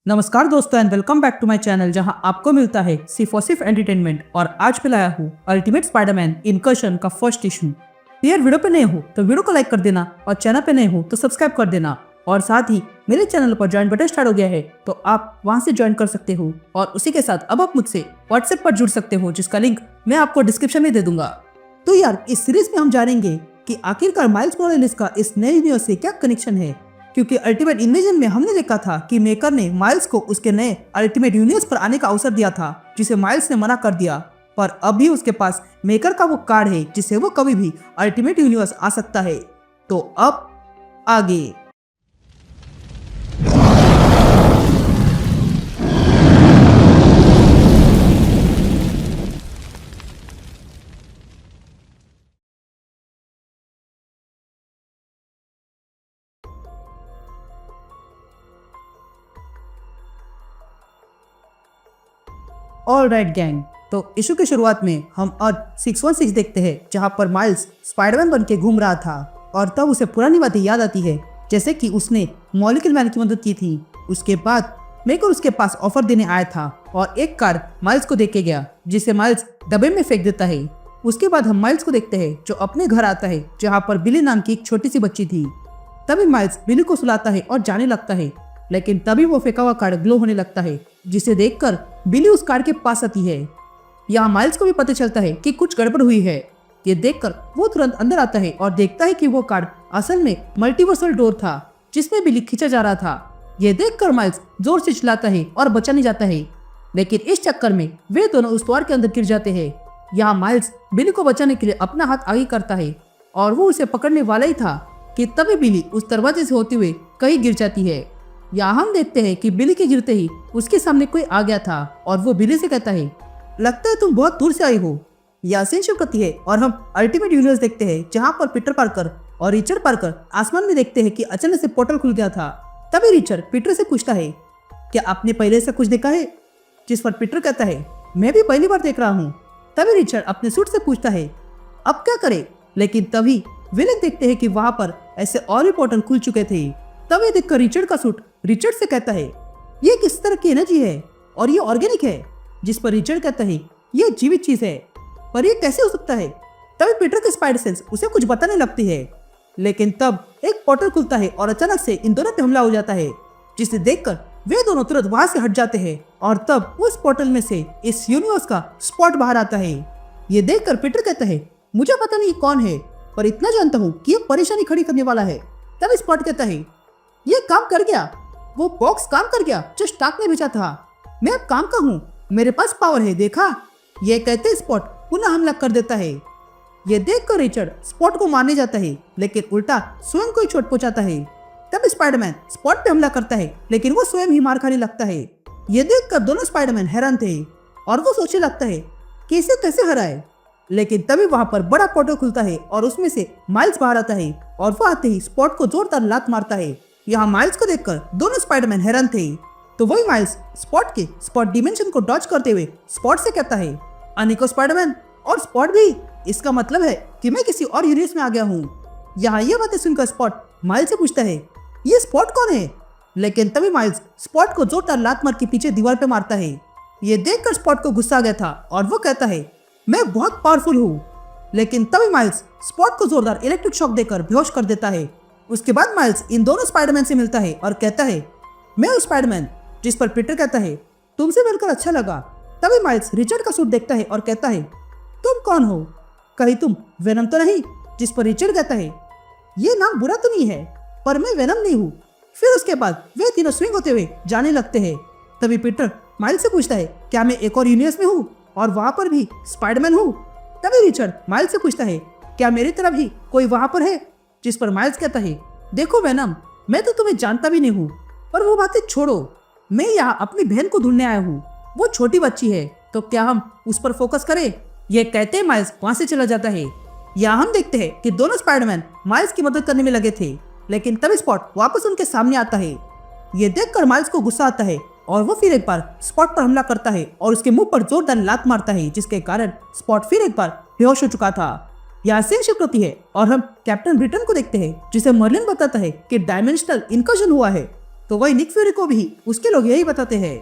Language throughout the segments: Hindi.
नमस्कार दोस्तों and welcome back to my channel जहां आपको मिलता है सिर्फ और सिर्फ एंटरटेनमेंट। और आज मैं लाया हूँ अल्टीमेट स्पाइडरमैन इनकर्शन का फर्स्ट इशू। यार वीडियो पे नए हो तो वीडियो को लाइक कर देना और चैनल पे नए हो तो सब्सक्राइब कर देना। और साथ ही मेरे चैनल पर ज्वाइन बटन स्टार्ट हो गया है तो आप वहां से ज्वाइन कर सकते हो। और उसी के साथ अब आप मुझसे व्हाट्सएप पर जुड़ सकते हो जिसका लिंक मैं आपको डिस्क्रिप्शन में दे दूंगा। तो यार इस सीरीज में हम जानेंगे कि आखिरकार माइल्स मोरालेस का इस नए यूनिवर्स से क्या कनेक्शन है, क्योंकि अल्टीमेट इन्वेजन में हमने देखा था कि मेकर ने माइल्स को उसके नए अल्टीमेट यूनिवर्स पर आने का अवसर दिया था जिसे माइल्स ने मना कर दिया। पर अभी उसके पास मेकर का वो कार्ड है जिससे वो कभी भी अल्टीमेट यूनिवर्स आ सकता है। तो अब आगे ऑल राइट गैंग, तो इशू की शुरुआत में हम अर्थ 616 देखते हैं जहां पर माइल्स स्पाइडरमैन बन के घूम रहा था। और तब उसे पुरानी बातें याद आती है, जैसे कि उसने मॉलिक्यूल मैन की मदद की थी। उसके बाद मेकर उसके पास ऑफर देने आया था और एक कार्ड माइल्स को देके गया जिसे माइल्स डब्बे में फेंक देता है। उसके बाद हम माइल्स को देखते हैं जो अपने घर आता है जहाँ पर बिली नाम की एक छोटी सी बच्ची थी। तभी माइल्स बिली को सुलाता है और जाने लगता है, लेकिन तभी वो फेंका हुआ कार्ड ग्लो होने लगता है जिसे देखकर बिली उस कार्ड के पास आती है। यहाँ माइल्स को भी पता चलता है कि कुछ गड़बड़ हुई है। ये देखकर वो तुरंत अंदर आता है और देखता है कि वो कार्ड असल में मल्टीवर्सल डोर था जिसमें बिली खींचा जा रहा था। ये देखकर माइल्स जोर से चिल्लाता है और बचा नहीं जाता है, लेकिन इस चक्कर में वे दोनों उस द्वार के अंदर गिर जाते हैं। यहाँ माइल्स बिली को बचाने के लिए अपना हाथ आगे करता है और वो उसे पकड़ने वाला ही था कि तभी बिली उस दरवाजे से होते हुए कहीं गिर जाती है। यहाँ हम देखते हैं कि बिली के गिरते ही उसके सामने कोई आ गया था और वो बिली से कहता है, लगता है तुम बहुत दूर से आई हो। यह सीन शुरू करती है और हम अल्टीमेट यूनिवर्स देखते हैं जहाँ पर पीटर पार्कर और रिचर्ड पार्कर आसमान में देखते हैं कि अचानक से पोर्टल खुल गया था। तभी रिचर्ड पीटर से पूछता है, क्या आपने पहले ऐसा कुछ देखा है? जिस पर पीटर कहता है, मैं भी पहली बार देख रहा हूँ। तभी रिचर्ड अपने सूट से पूछता है, अब क्या करे? लेकिन तभी वे लोग देखते हैं कि वहां पर ऐसे और भी पोर्टल खुल चुके थे। तभी देखकर रिचर्ड का सूट रिचर्ड से कहता है, ये किस तरह की एनर्जी है और ये ऑर्गेनिक है? जिस पर रिचर्ड कहता है, ये जीवित चीज है, पर ये कैसे हो सकता है? तभी पीटर के स्पाइडर सेंस उसे कुछ बताने लगती है, लेकिन तब एक पोर्टल खुलता है और अचानक से इन दोनों पे हमला हो जाता है, जिसे देखकर वे दोनों तुरंत वहां से हट जाते हैं। और तब उस पोर्टल में से इस यूनिवर्स का स्पॉट बाहर आता है। ये देखकर पीटर कहता है, मुझे पता नहीं कौन है, पर इतना जानता हूँ कि ये परेशानी खड़ी करने वाला है। तब स्पॉट कहता है, ये काम कर गया, वो बॉक्स काम कर गया जो स्टार्क ने भेजा था। मैं अब काम का हूँ, मेरे पास पावर है, देखा? ये कहते स्पॉट पुनः हमला कर देता है। ये देखकर रिचर्ड स्पॉट को मारने जाता है, लेकिन उल्टा स्वयं को ही चोट पहुंचाता है। तब स्पाइडरमैन स्पॉट पे हमला करता है, लेकिन वो स्वयं ही मार खाने लगता है। ये देखकर दोनों स्पाइडरमैन हैरान थे और वो सोचने लगता है कि इसे कैसे हराए। लेकिन तभी वहां पर बड़ा पोर्टल खुलता है और उसमें से माइल्स बाहर आता है और वो आते ही स्पॉट को जोरदार लात मारता है। यहाँ माइल्स को देखकर दोनों स्पाइडरमैन हैरान थे। तो वही माइल्स स्पॉट के स्पॉट डिमेंशन को डॉज करते हुए स्पॉट से कहता है, अनेको स्पाइडरमैन और स्पॉट भी, इसका मतलब है कि मैं किसी और यूनिवर्स में आ गया हूँ। यहाँ ये बातें सुनकर स्पॉट माइल्स से पूछता है, ये स्पॉट कौन है? लेकिन तभी माइल्स स्पॉट को जोरदार लात मार के पीछे दीवार पे मारता है। ये देखकर स्पॉट को गुस्सा आ गया था और वो कहता है, मैं बहुत पावरफुल हूँ। लेकिन तभी माइल्स स्पॉट को जोरदार इलेक्ट्रिक शॉक देकर बेहोश कर देता है। उसके बाद माइल्स इन दोनों स्पाइडरमैन से मिलता है और कहता है, मैं हूँ स्पाइडरमैन। जिस पर पीटर कहता है, तुमसे मिलकर अच्छा लगा। तभी माइल्स रिचर्ड का सूट देखता है और कहता है, तुम कौन हो? कहीं तुम वेनम तो नहीं? जिस पर रिचर्ड कहता है, ये नाम बुरा तो नहीं है, पर मैं वेनम नहीं हूँ। फिर उसके बाद वे तीनों स्विंग होते हुए जाने लगते हैं। तभी पीटर माइल्स से पूछता है, क्या मैं एक और यूनिवर्स में हूँ और वहां पर भी स्पाइडरमैन हूँ? तभी रिचर्ड माइल्स से पूछता है, क्या मेरी तरह भी कोई वहां पर है? जिस पर माइल्स कहता है, देखो वेनम, मैं तो तुम्हें जानता भी नहीं हूँ, पर वो बातें छोड़ो, मैं यहाँ अपनी बहन को ढूंढने आया हूँ। वो छोटी बच्ची है, तो क्या हम उस पर फोकस करें? ये कहते माइल्स वहां से चला जाता है। यहाँ हम देखते हैं कि दोनों स्पाइडरमैन माइल्स की मदद करने में लगे थे, लेकिन तभी स्पॉट वापस उनके सामने आता है। ये देखकर माइल्स को गुस्सा आता है और वो फिर एक बार स्पॉट पर हमला करता है और उसके मुंह पर जोरदार लात मारता है, जिसके कारण स्पॉट फिर एक बार बेहोश हो चुका था। यहाँ सीन शिफ्ट होती है और हम कैप्टन ब्रिटेन को देखते हैं जिसे मर्लिन बताता है कि डायमेंशनल इनकर्जन हुआ है। तो वही निक फ्यूरी को भी उसके लोग यही बताते हैं।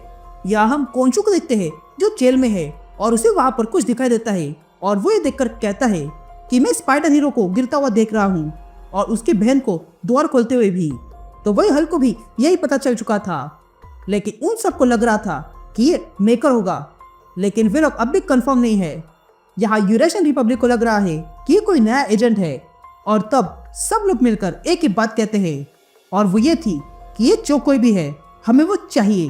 या हम कोंचू को देखते हैं जो जेल में है और उसे वहां पर कुछ दिखाई देता है और वो ये देखकर कहता है कि मैं स्पाइडर हीरो को गिरता हुआ देख रहा हूँ और उसकी बहन को द्वार खोलते हुए भी। तो वही हल्क को भी यही पता चल चुका था, लेकिन उन सबको लग रहा था कि ये मेकर होगा, लेकिन वे लोग अब भी कंफर्म नहीं है। यहाँ यूरेशियन रिपब्लिक को लग रहा है कि ये कोई नया एजेंट है और तब सब लोग मिलकर एक ही बात कहते हैं और वो ये थी कि ये जो कोई भी है हमें वो चाहिए।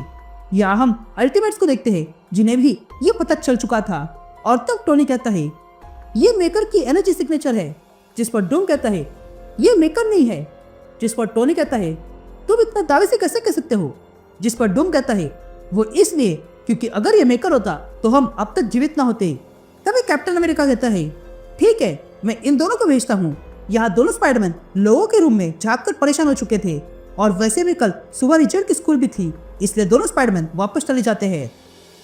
या हम अल्टीमेट्स को देखते हैं जिन्हें भी ये पता चल चुका था और तब टोनी कहता है ये मेकर की एनर्जी सिग्नेचर है, जिस पर डूम कहता है ये मेकर नहीं है, जिस पर टोनी कहता है तुम इतना दावे से कैसे कह सकते हो, जिस पर डूम कहता है वो इसलिए क्योंकि अगर ये मेकर होता तो हम अब तक जीवित ना होते। तभी कैप्टन अमेरिका कहता है ठीक है मैं इन दोनों को भेजता हूँ। यहाँ दोनों स्पाइडरमैन लोगों के रूम में झाँक कर परेशान हो चुके थे और वैसे भी कल सुबह रिचर्ड की स्कूल भी थी, इसलिए दोनों स्पाइडरमैन वापस चले जाते हैं।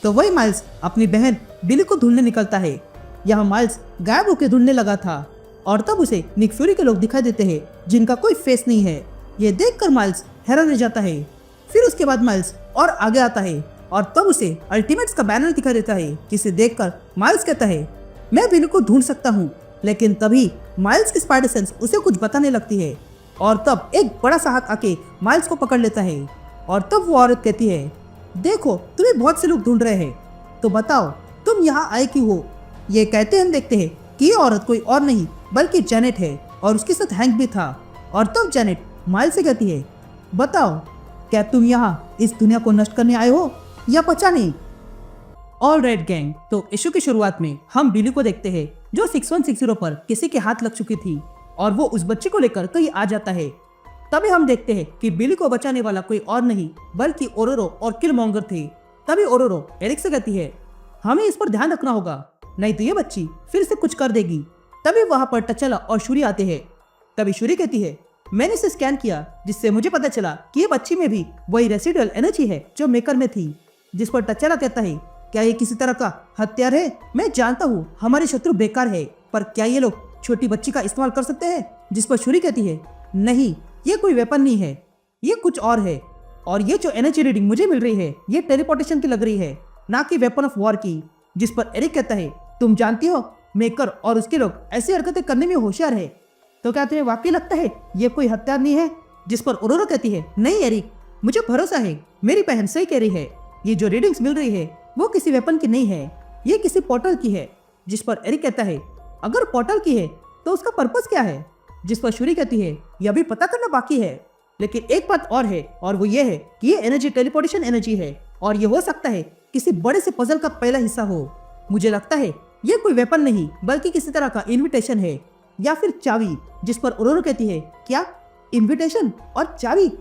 तो वही माइल्स अपनी बहन बिली को ढूंढने निकलता है। यहाँ माइल्स गायब होकर ढूंढने लगा था और तब उसे निक फ्यूरी के लोग दिखाई देते हैं जिनका कोई फेस नहीं है। ये देखकर माइल्स हैरान रह जाता है। फिर उसके बाद माइल्स और आगे आता है और तब उसे अल्टीमेट्स का बैनर दिखाई देता है, जिसे देखकर माइल्स कहता है मैं बिली को ढूंढ सकता हूँ। लेकिन तभी माइल्स की स्पाइडर सेंस उसे कुछ बताने लगती है और तब एक बड़ा सा हाथ आके माइल्स को पकड़ लेता है और तब वो औरत कहती है देखो तुम्हें बहुत से लोग ढूंढ रहे हैं, तो बताओ तुम यहाँ आए क्यों हो। ये कहते हम देखते हैं कि ये औरत कोई और नहीं बल्कि जेनेट है और उसके साथ हैंक भी था। और तब जेनेट माइल्स से कहती है बताओ क्या तुम यहाँ इस दुनिया को नष्ट करने आए हो या पता नहीं। ऑल राइट गैंग, तो इशू की शुरुआत में हम बिली को देखते हैं जो 6160 पर किसी के हाथ लग चुकी थी और वो उस बच्चे को लेकर कहीं आ जाता है। तभी हम देखते हैं कि बिली को बचाने वाला कोई और नहीं बल्कि ओरोरो और किलमॉन्गर थे। तभी ओरोरो एरिक से कहती है हमें इस पर ध्यान रखना होगा, नहीं तो ये बच्ची फिर से कुछ कर देगी। तभी वहां पर टचला और शूरी आते हैं। तभी शूरी कहती है मैंने इसे स्कैन किया जिससे मुझे पता चला कि ये बच्ची में भी वही रेसिडुअल एनर्जी है जो मेकर में थी। जिस पर टचला कहता है क्या ये किसी तरह का हथियार है। मैं जानता हूँ हमारे शत्रु बेकार है, पर क्या ये लोग छोटी बच्ची का इस्तेमाल कर सकते हैं। जिस पर शूरी कहती है नहीं ये कोई वेपन नहीं है, ये कुछ और है और ये जो एनर्जी रीडिंग मुझे मिल रही है ये टेलीपोर्टेशन की लग रही है, ना कि वेपन ऑफ वॉर की। जिस पर एरिक कहता है तुम जानती हो मेकर और उसके लोग ऐसी हरकतें करने में होशियार है, तो क्या तुम्हें वाकई लगता है ये कोई हथियार नहीं है। जिस पर ओरोरो कहती है नहीं एरिक मुझे भरोसा है, मेरी बहन सही कह रही है, ये जो रीडिंग्स मिल रही है वो किसी वेपन की नहीं है, ये किसी पोर्टल की है। जिस पर एरिक कहता है अगर पोर्टल की है तो उसका पर्पस क्या है। जिस पर शूरी कहती है यह भी पता करना बाकी है, लेकिन एक बात और है और वो ये है कि ये एनर्जी टेलीपोर्टेशन एनर्जी है और ये हो सकता है किसी बड़े से पजल का पहला हिस्सा हो। मुझे लगता है ये कोई वेपन नहीं बल्कि किसी तरह का इन्विटेशन है या फिर चाबी। जिस पर ओरोरो कहती है क्या इन्विटेशन और चाबी,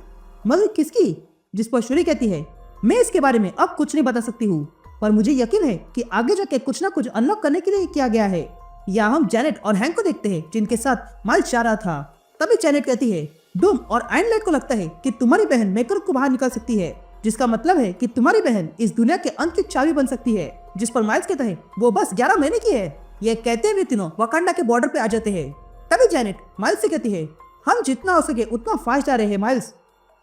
मगर किसकी। जिस पर शूरी कहती है मैं इसके बारे में अब कुछ नहीं बता सकती हूँ, पर मुझे यकीन है कि आगे जाके कुछ ना कुछ अनलॉक करने के लिए किया गया है। या हम जेनेट और हैंक को देखते हैं जिनके साथ माइल्स जा रहा था। तभी जेनेट कहती है डूम और आयरनलाइट को लगता है कि तुम्हारी बहन मेकर को बाहर निकाल सकती है, जिसका मतलब है कि तुम्हारी बहन इस दुनिया के अंत की चाबी बन सकती है। जिस पर माइल्स कहता है वो बस 11 महीने की है। ये कहते हुए तीनों वकांडा के बॉर्डर पे आ जाते हैं। तभी जेनेट माइल्स से कहती है हम जितना हो सके उतना फास्ट जा रहे हैं माइल्स,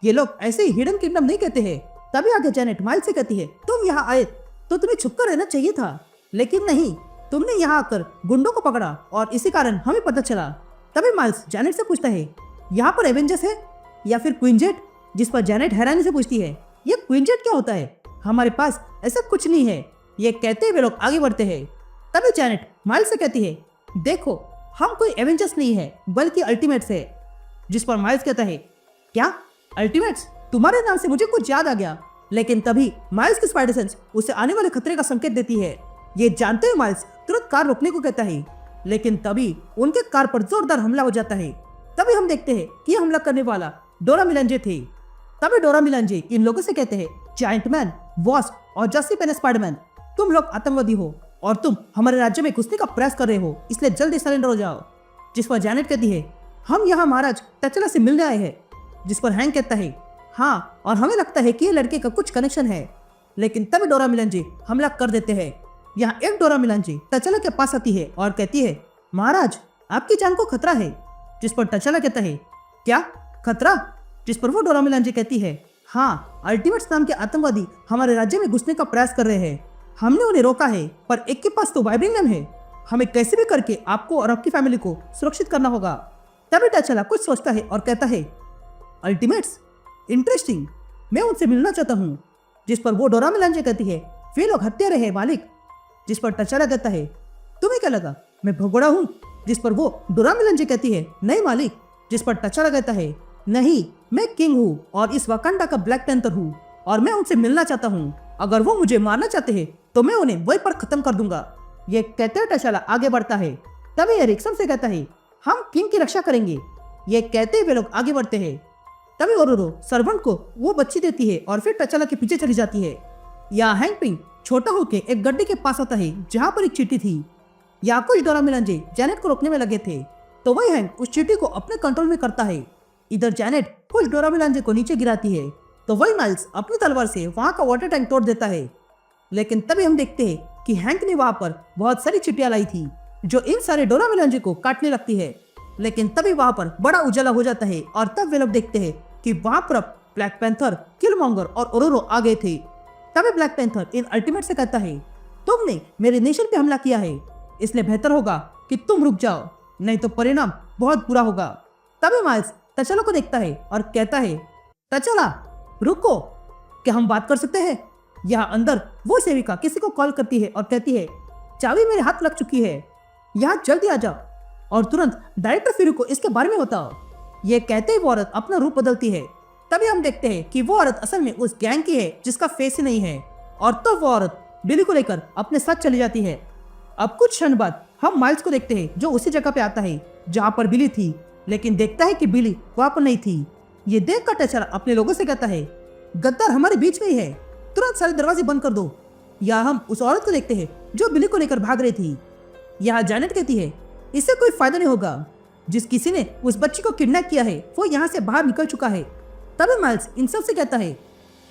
ये लोग ऐसे ही हिडन किंगडम नहीं कहते हैं। तभी आगे जेनेट माइल्स से कहती है तुम यहाँ आए तो तुम्हें छुपकर रहना चाहिए था, लेकिन नहीं, तुमने यहाँ आकर गुंडों को पकड़ा और इसी कारण हमें पता चला। तभी माइल्स जेनेट से पूछता है यहाँ पर एवेंजर्स है या फिर क्वीनजेट। जिस पर जेनेट हैरानी से पूछती है ये क्वीनजेट क्या होता है, हमारे पास ऐसा कुछ नहीं है। ये कहते हुए लोग आगे बढ़ते हैं। तभी जेनेट माइल्स से कहती है देखो हम कोई एवेंजर्स नहीं है बल्कि अल्टीमेट्स है। जिस पर माइल्स कहता है क्या अल्टीमेट्स, तुम्हारे नाम से मुझे कुछ याद आ गया। लेकिन तभी माइल्स की स्पाइडर सेंस उसे आने वाले खतरे का संकेत देती है। ये जानते हुए माइल्स तुरंत कार रोकने को कहता है, लेकिन तभी उनके कार पर जोरदार हमला हो जाता है। तभी हम देखते हैं कि यह हमला करने वाला डोरा मिलांजे थे। तभी डोरा मिलांजे इन लोगों से कहते हैं जायंट मैन, वॉस्प और जस्सी पेन स्पाइडरमैन, तुम लोग आतंकवादी हो और तुम हमारे राज्य में घुसने का प्रयास कर रहे हो, इसलिए जल्दी सरेंडर हो जाओ। जिस पर जैनेट कहती है हम यहाँ महाराज टचला से मिलने आए हैं। जिस पर हैंक कहता है हाँ, और हमें लगता है कि ये लड़के का कुछ कनेक्शन है। लेकिन तभी डोरा मिलांजे हमला कर देते हैं। यहाँ एक डोरा मिलांजे टचला के पास आती है और कहती है महाराज आपकी जान को खतरा है। जिस पर टचला कहता है क्या खतरा। जिस पर वो डोरा मिलांजे कहती है हाँ, अल्टीमेट्स नाम के आतंकवादी हमारे राज्य में घुसने का प्रयास कर रहे हैं। हमने उन्हें रोका है, पर एक के पास तो वाइब्रेनियम है। हमें कैसे भी करके आपको और आपकी फैमिली को सुरक्षित करना होगा। तभी टचला कुछ सोचता है और कहता है, अल्टीमेट्स, इंटरेस्टिंग, मैं उनसे मिलना चाहता हूँ। जिस पर वो डोरा मिलांजे कहती है, वे लोग हत्यारे हैं मालिक। जिस पर टचला कहता है, तुम्हें क्या लगा मैं भगोड़ा हूँ? जिस पर वो डोरा मिलांजे कहती है, नहीं मालिक। जिस पर टचला कहता है, नहीं, मैं किंग हूँ और इस वकांडा का ब्लैक पैंथर हूँ और मैं उनसे मिलना चाहता हूँ। अगर वो मुझे मारना चाहते हैं तो मैं उन्हें वहीं पर खत्म कर दूंगा। ये कहते हुए टचला आगे बढ़ता है। तभी एरिक्सन से कहता है, हम किंग की रक्षा करेंगे। ये कहते वे लोग आगे बढ़ते हैं। तभी ओरोरो सर्वेंट को वो बच्ची देती है और फिर टचला के पीछे चली जाती है। यहाँ हैंकपिंग छोटा होकर एक गड्ढे के पास आता है जहाँ पर एक चींटी थी। यहाँ कुछ डोरा मिलांजे जैनेट को रोकने में लगे थे, तो वही हैंक उस चींटी को अपने कंट्रोल में करता है। इधर जैनेट कुछ डोरा मिलांजे को नीचे गिराती है, तो वही माइल्स अपनी तलवार से वहाँ का वाटर टैंक तोड़ देता है। लेकिन तभी हम देखते हैं कि हैंक ने वहाँ पर बहुत सारी चींटियां लाई थी जो इन सारे डोरा मिलांजे को काटने लगती है। लेकिन तभी वहाँ पर बड़ा उजाला हो जाता है और तब वे लोग देखते हैं कि वहाँ पर ब्लैक पैंथर, किलमॉन्गर और ओरोरो आ गए थे। तभी ब्लैक पैंथर इन अल्टीमेट से कहता है, तुमने मेरे नेशन पे हमला किया है, इसलिए बेहतर होगा कि तुम रुक जाओ, नहीं तो परिणाम बहुत बुरा होगा। तभी माइल्स टचला को देखता है और कहता है, टचला रुको, क्या हम बात कर सकते हैं? यहाँ अंदर वो सेविका किसी को कॉल करती है और कहती है, चाबी मेरे हाथ लग चुकी है, यहाँ जल्दी आ जाओ और तुरंत डायरेक्टर फिरू को इसके बारे में बताओ। ये कहते ही वो औरत अपना रूप बदलती है। तभी हम देखते हैं कि वो औरत असल में उस गैंग की है जिसका फेस ही नहीं है, और तो वो औरत बिली को लेकर अपने साथ चली जाती है। अब कुछ क्षण बाद हम माइल्स को देखते हैं जो उसी जगह पे आता है जहाँ पर बिली थी, लेकिन देखता है कि बिली वहाँ पर नहीं थी। ये देख कर टचला अपने लोगों से कहता है, गद्दार हमारे बीच में ही है, तुरंत सारे दरवाजे बंद कर दो। या हम उस औरत को देखते हैं जो बिली को लेकर भाग रही थी। यहाँ जैनेट कहती है, इससे कोई फायदा नहीं होगा, जिस किसी ने उस बच्ची को किडनैप किया है वो यहाँ से बाहर निकल चुका है। तभी माइल्स इन सब से कहता है,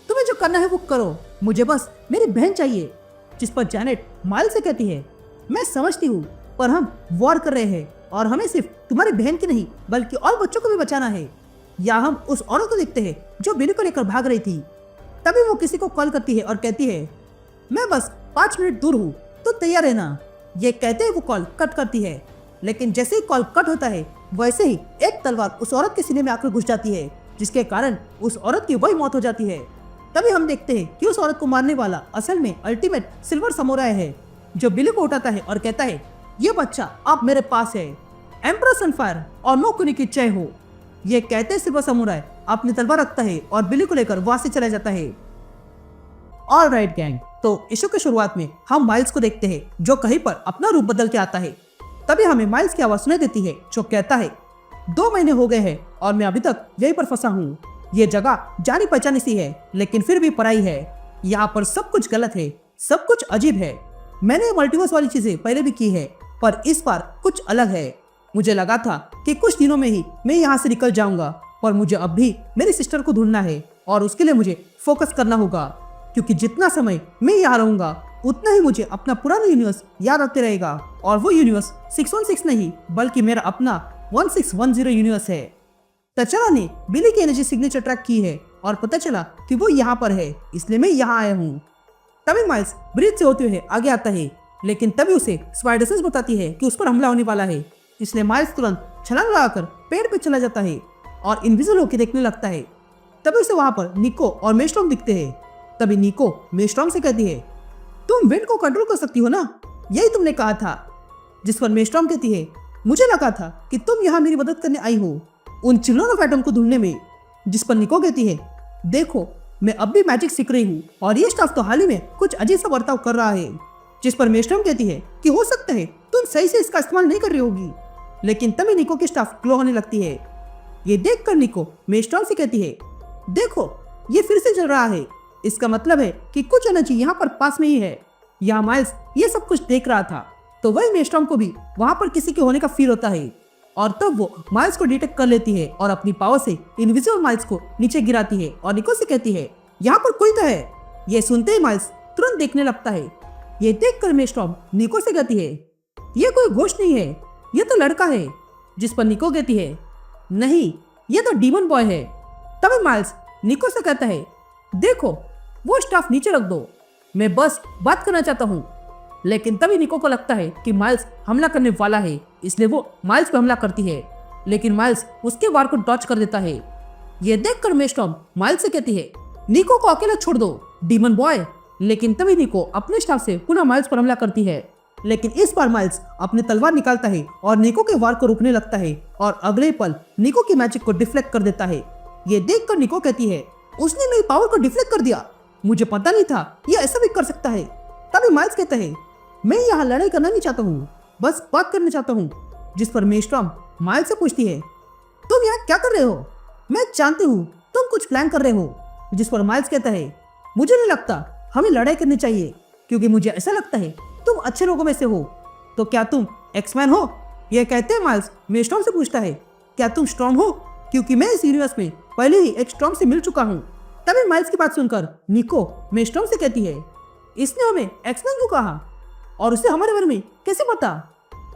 तुम्हें जो करना है वो करो, मुझे बस मेरी बहन चाहिए। जिस पर जैनेट माइल्स से कहती है, मैं समझती हूँ, पर हम वॉर कर रहे हैं और हमें सिर्फ तुम्हारी बहन की नहीं बल्कि और बच्चों को भी बचाना है। या हम उस औरत को देखते हैं जो बिली को लेकर भाग रही थी। तभी वो किसी को कॉल करती है और कहती है, मैं बस 5 मिनट दूर हूँ, तो तैयार रहना। ये कहते ही वो कॉल कट करती है, लेकिन जैसे ही कॉल कट होता है वैसे ही एक तलवार उस औरत के सीने में आकर घुस जाती है, जिसके कारण उस औरत की वही मौत हो जाती है। तभी हम देखते हैं कि उस औरत को मारने वाला असल में अल्टीमेट सिल्वर समुराई है, जो बिली को उठाता है और कहता है, ये बच्चा अब मेरे पास है, एम्परर सनफायर और नो कुनी की जय हो। ये कहते सिल्वर समुराई अपनी तलवार रखता है और बिली को लेकर वहां से चला जाता है। ऑल राइट गैंग, तो इशू के शुरुआत में हम माइल्स को देखते हैं जो कहीं पर अपना रूप बदल के आता है। तभी हमें माइल्स की आवाज सुनाई देती है जो कहता है, 2 महीने हो गए हैं और मैं अभी तक यहीं पर फंसा हूँ। ये जगह जानी पहचानी सी है लेकिन फिर भी पराई है। यहाँ पर सब कुछ गलत है, सब कुछ अजीब है। मैंने मल्टीवर्स वाली चीजें पहले भी की है, पर इस बार कुछ अलग है। मुझे लगा था कि कुछ दिनों में ही मैं यहाँ से निकल जाऊंगा, पर मुझे अब भी मेरी सिस्टर को ढूंढना है और उसके लिए मुझे फोकस करना होगा, क्योंकि जितना समय मैं यहाँ रहूंगा उतना ही मुझे अपना पुराना यूनिवर्स याद आते रहेगा। और वो यूनिवर्स 616 नहीं बल्कि मेरा अपना 1610 यूनिवर्स है। टचला ने बिली की एनर्जी सिग्नेचर ट्रैक की है और पता चला कि वो यहाँ पर है, इसलिए मैं यहाँ आया हूँ। तभी माइल्स ब्रिज से होते हुए आगे आता है, लेकिन तभी उसे स्पाइडर बताती है कि उस पर हमला होने वाला है, इसलिए माइल्स तुरंत छलांग लगाकर पेड़ पे चला जाता है और इनविजिबल होकर देखने लगता है। तभी उसे वहां पर निको और मेस्ट्रॉम दिखते हैं। तभी निको मेस्ट्रॉम से कहती है, तुम विंड को कंट्रोल कर सकती हो ना, यही तुमने कहा था। जिस पर मेस्ट्रॉम कहती है, मुझे लगा था कि तुम यहाँ मेरी मदद करने आई हो उन चिल्ड्रन ऑफ एटम को ढूंढने में। जिस पर निको कहती है, देखो मैं अब भी मैजिक सीख रही हूँ और ये स्टाफ तो हाल ही में कुछ अजीब सा बर्ताव कर रहा है। जिस पर मेस्ट्रॉम कहती है कि हो सकता है तुम सही से इसका इस्तेमाल नहीं कर रही होगी, लेकिन तभी निको की स्टाफ ग्लो होने लगती है। ये देखकर निको मेस्ट्रॉम से कहती है, देखो ये फिर से चल रहा है, इसका मतलब है कि कुछ एनर्जी यहाँ पर पास में ही है। यहाँ माइल्स ये सब कुछ देख रहा था, तो वही मेस्ट्रॉम को भी वहां पर किसी के होने का फील होता है और तब वो माइल्स को डिटेक्ट कर लेती है और अपनी पावर से इनविजिबल माइल्स को नीचे गिराती है और निको से कहती है, यहाँ पर कोई तो है। ये सुनते ही माइल्स तुरंत देखने लगता है। ये देखकर मेस्ट्रॉम निको से कहती है, ये कोई घोस्ट नहीं है, ये तो लड़का है। जिस पर निको कहती है, नहीं ये तो डीमन बॉय है। तभी माइल्स निको से कहता है, देखो वो स्टाफ नीचे रख दो, मैं बस बात करना चाहता हूँ। लेकिन तभी निको को लगता है कि माइल्स हमला करने वाला है, इसलिए वो माइल्स पे हमला करती है, लेकिन माइल्स उसके वार को डॉच कर देता है। ये देखकर मेस्टॉर्म माइल्स से कहती है, निको को अकेला छोड़ दो डीमन बॉय। लेकिन तभी निको अपने स्टाफ से पुनः माइल्स पर हमला करती है, लेकिन इस बार माइल्स अपनी तलवार निकालता है और निको के वार को रोकने लगता है और अगले पल निको की मैजिक को डिफ्लेक्ट कर देता है। ये देखकर निको कहती है, उसने मेरी पावर को डिफ्लेक्ट कर दिया, मुझे पता नहीं था ये ऐसा भी कर सकता है। तभी माइल्स कहता है, मैं यहाँ लड़ाई करना नहीं चाहता हूँ, बस बात करना चाहता हूँ। जिस पर मेस्टॉर्म माइल्स से पूछती है, तुम यहाँ क्या कर रहे हो? मैं जानती हूँ तुम कुछ प्लान कर रहे हो। जिस पर माइल्स कहता है, मुझे नहीं लगता हमें लड़ाई करनी चाहिए, क्योंकि मुझे ऐसा लगता है तुम अच्छे लोगों में से हो। तो क्या तुम एक्समैन हो? यह कहते हैं माइल्स मेस्टॉर्म से पूछता है, क्या तुम स्ट्रॉन्ग हो? क्योंकि मैं इस यूनिवर्स में पहले ही एक स्ट्रॉन्ग से मिल चुका हूँ। तभी माइल्स की बात सुनकर निको मेस्टॉर्म से कहती है, इसने हमें एक्समैन क्यों कहा और उसे हमारे बारे में कैसे पता?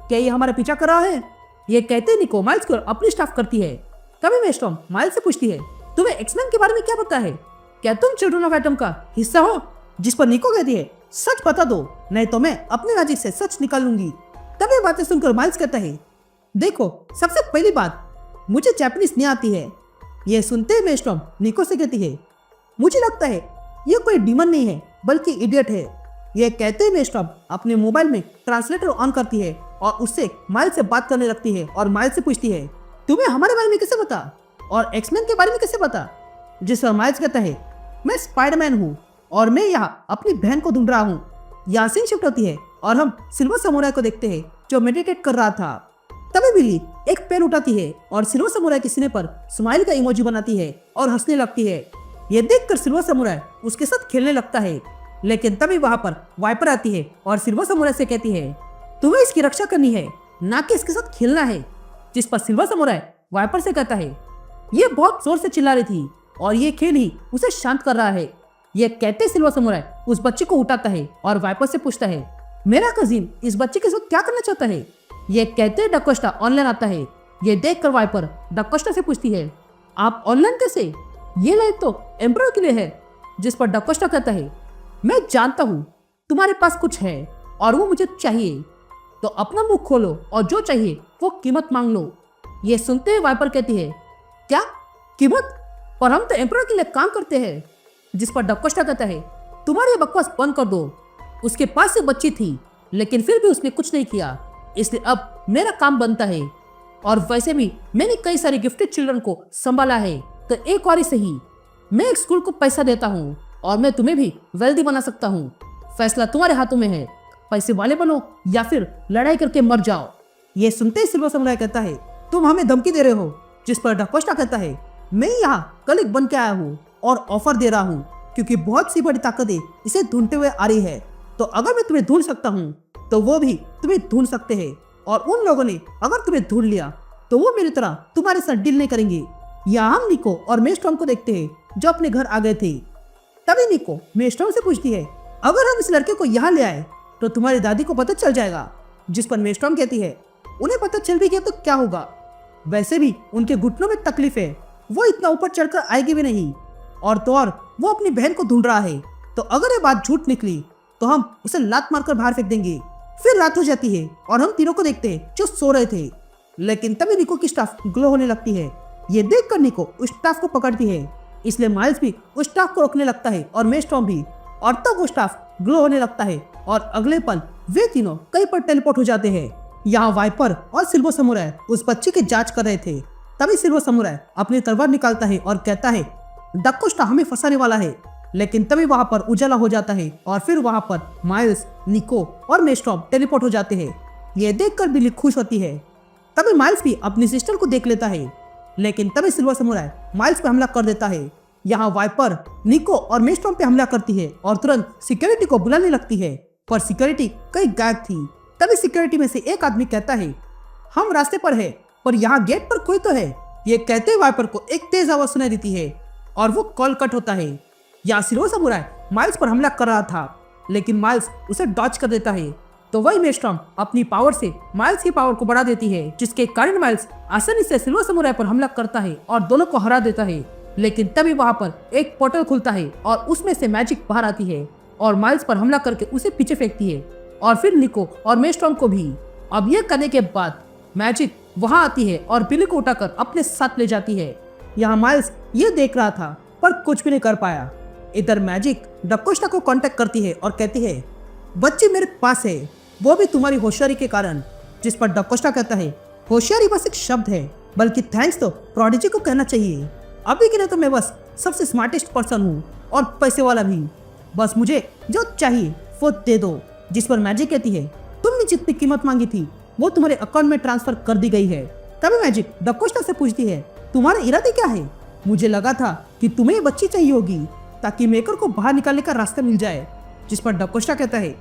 क्या ये हमारा पीछा कर रहा है? ये कहते निको माइल्स को अपनी स्टाफ करती है। तभी मेस्टॉर्म माइल्स से पूछती है, तुम्हें एक्समैन के बारे में क्या पता है? क्या तुम चिल्ड्रन ऑफ एटम का हिस्सा हो? जिस पर निको कहती है, सच बता दो, नहीं तो मैं अपने मैजिक से सच निकाल लूंगी। तभी बातें सुनकर माइल्स कहता है, देखो सबसे पहली बात, मुझे जापानीज नहीं आती है। यह सुनते ही मेस्टॉर्म निको से कहती है, मुझे लगता है ये कोई डीमन नहीं है बल्कि इडियट है। यह कहते ही मेस्टॉर्म अपने मोबाइल में ट्रांसलेटर ऑन करती है और उससे माइल्स से बात करने लगती है और माइल्स से पूछती है, तुम्हें हमारे बारे में कैसे पता और एक्समैन के बारे में कैसे पता? जिस पर माइल्स कहता है, मैं स्पाइडरमैन हूँ और मैं यहाँ अपनी बहन को ढूंढ रहा हूँ। यहाँ सीन शिफ्ट होती है और हम सिल्वर समुराई को देखते हैं जो मेडिटेट कर रहा था। तभी बिली एक पेन उठाती है और सिल्वर समुराई के सीने पर स्माइल का इमोजी बनाती है और हंसने लगती है। ये देखकर सिल्वर समुराई उसके साथ खेलने लगता है, लेकिन तभी वहां पर वाइपर आती है और सिल्वर समुराई से कहती है, तुम्हें इसकी रक्षा करनी है, ना कि इसके साथ खेलना है। जिस पर सिल्वर समुराई वाइपर से कहता है, ये बहुत जोर से चिल्ला रही थी और ये खेल ही उसे शांत कर रहा है। ये कहते सिल्वर समुराई उस बच्चे को उठाता है और वाइपर से पूछता है, मेरा कजिन इस बच्चे के साथ क्या करना चाहता है? ये कहते डकोस्टा ऑनलाइन आता है। ये देखकर वाइपर डकोस्टा से पूछती है, आप ऑनलाइन कैसे? ये लाइफ तो एम्परर के लिए है। जिस पर डकोस्टा कहता है, मैं जानता हूँ तुम्हारे पास कुछ है और वो मुझे चाहिए, तो अपना मुंह खोलो और जो चाहिए वो कीमत मांग लो। ये सुनते हुए वाइपर कहती है, क्या कीमत? पर हम तो एम्परर के लिए काम करते हैं। जिस पर डकोस्टा कहता है, तुम्हारी बकवास बंद कर दो। उसके पास एक बच्ची थी लेकिन फिर भी उसने कुछ नहीं किया, इसलिए अब मेरा काम बनता है। और वैसे भी मैंने कई सारे गिफ्टेड चिल्ड्रन को संभाला है, तो एक बार ही सही मैं एक स्कूल को पैसा देता हूँ और मैं तुम्हें भी वेल्दी बना सकता हूँ। फैसला तुम्हारे हाथों में है, पैसे वाले बनो या फिर लड़ाई करके मर जाओ। ये सुनते ही सिल्वर समुराई कहता है, तुम हमें धमकी दे रहे हो? जिस पर डकोस्टा कहता है, मैं यहाँ कलीग बन के आया हूँ और ऑफर दे रहा हूँ, क्योंकि बहुत सी बड़ी ताकतें इसे ढूंढते हुए आ रही है, तो अगर मैं तुम्हें ढूंढ सकता हूँ तो वो भी तुम्हें ढूंढ सकते हैं। और उन लोगों ने अगर तुम्हें ढूंढ लिया तो वो मेरी तरह तुम्हारे साथ डील नहीं करेंगे। यहाँ हम निको और मेस्टॉर्म को देखते हैं जो अपने घर आ गए थे। तभी निको मेस्टॉर्म से पूछती है, अगर हम इस लड़के को यहाँ ले आए तो तुम्हारी दादी को पता चल जाएगा। जिस पर मेस्टॉर्म कहती है, उन्हें पता चल भी गया तो क्या होगा, वैसे भी उनके घुटनों में तकलीफ है, वो इतना ऊपर चढ़कर आएगी भी नहीं, और तो और वो अपनी बहन को ढूंढ रहा है, तो अगर ये बात झूठ निकली तो हम उसे लात मारकर बाहर फेंक देंगे। फिर रात हो जाती है और हम तीनों को देखते हैं जो सो रहे थे, लेकिन तभी निको की स्टाफ ग्लो होने लगती है। ये देखकर निको उस स्टाफ को पकड़ती है, इसलिए माइल्स भी उस स्टाफ को रोकने लगता है और मेस्टॉर्म भी, और तब वो स्टाफ ग्लो होने लगता है और अगले पल वे तीनों कहीं पर टेलीपोर्ट हो जाते हैं। यहाँ वाइपर और सिल्वर समुराई उस बच्चे की जांच कर रहे थे। तभी सिल्वर समुराई अपनी तलवार निकालता है और कहता है, डकोस्टा हमें फंसाने वाला है। लेकिन तभी वहां पर उजाला हो जाता है और फिर वहां पर माइल्स, निको और मेस्टॉर्म टेलीपोर्ट हो जाते हैं। ये देखकर बिली खुश होती है। तभी माइल्स भी अपनी सिस्टर को देख लेता है, लेकिन तभी सिल्वर समुराई माइल्स पे हमला कर देता है। यहाँ वाइपर, निको और मेस्टॉर्म पे हमला करती है और तुरंत सिक्योरिटी को बुलाने लगती है, पर सिक्योरिटी कहीं गायब थी। तभी सिक्योरिटी में से एक आदमी कहता है, हम रास्ते पर है, पर यहाँ गेट पर कोई तो है। ये कहते वाइपर को एक तेज आवाज सुनाई देती है और वो कॉल कट होता है। यहाँ सिल्वर समुराई माइल्स पर हमला कर रहा था, लेकिन माइल्स उसे डॉच कर देता है, तो वही मेस्टॉर्म अपनी पावर से माइल्स की पावर को बढ़ा देती है, जिसके कारण माइल्स आसानी से सिल्वर समुराई पर हमला करता है और दोनों को हरा देता है। लेकिन तभी वहां पर एक पोर्टल खुलता है और उसमें से मैजिक बाहर आती है और माइल्स पर हमला करके उसे पीछे फेंकती है और फिर निको और मेस्टॉर्म को भी। अब यह करने के बाद मैजिक वहां आती है और बिली को उठाकर अपने साथ ले जाती है। यहाँ माइल्स ये देख रहा था पर कुछ भी नहीं कर पाया। इधर मैजिक डकोस्टा को कांटेक्ट करती है और कहती है बच्ची मेरे पास है, वो भी तुम्हारी होशियारी के कारण। जिस पर डकोस्टा कहता है होशियारी बस एक शब्द है, बल्कि थैंक्स तो प्रोडिजी को कहना चाहिए। अभी के लिए तो मैं बस सबसे स्मार्टेस्ट पर्सन हूँ और पैसे वाला भी। बस मुझे जो चाहिए वो दे दो। जिस पर मैजिक कहती है तुमने जितनी कीमत मांगी थी वो तुम्हारे अकाउंट में ट्रांसफर कर दी गई है। तभी मैजिक डकोस्टा से पूछती है तुम्हारे इरादे क्या है? मुझे लगा था कि तुम्हें ये बच्ची चाहिए होगी ताकि मेकर को बाहर निकालने का रास्ता मिल जाए। जिस पर डकोस्टा कहता है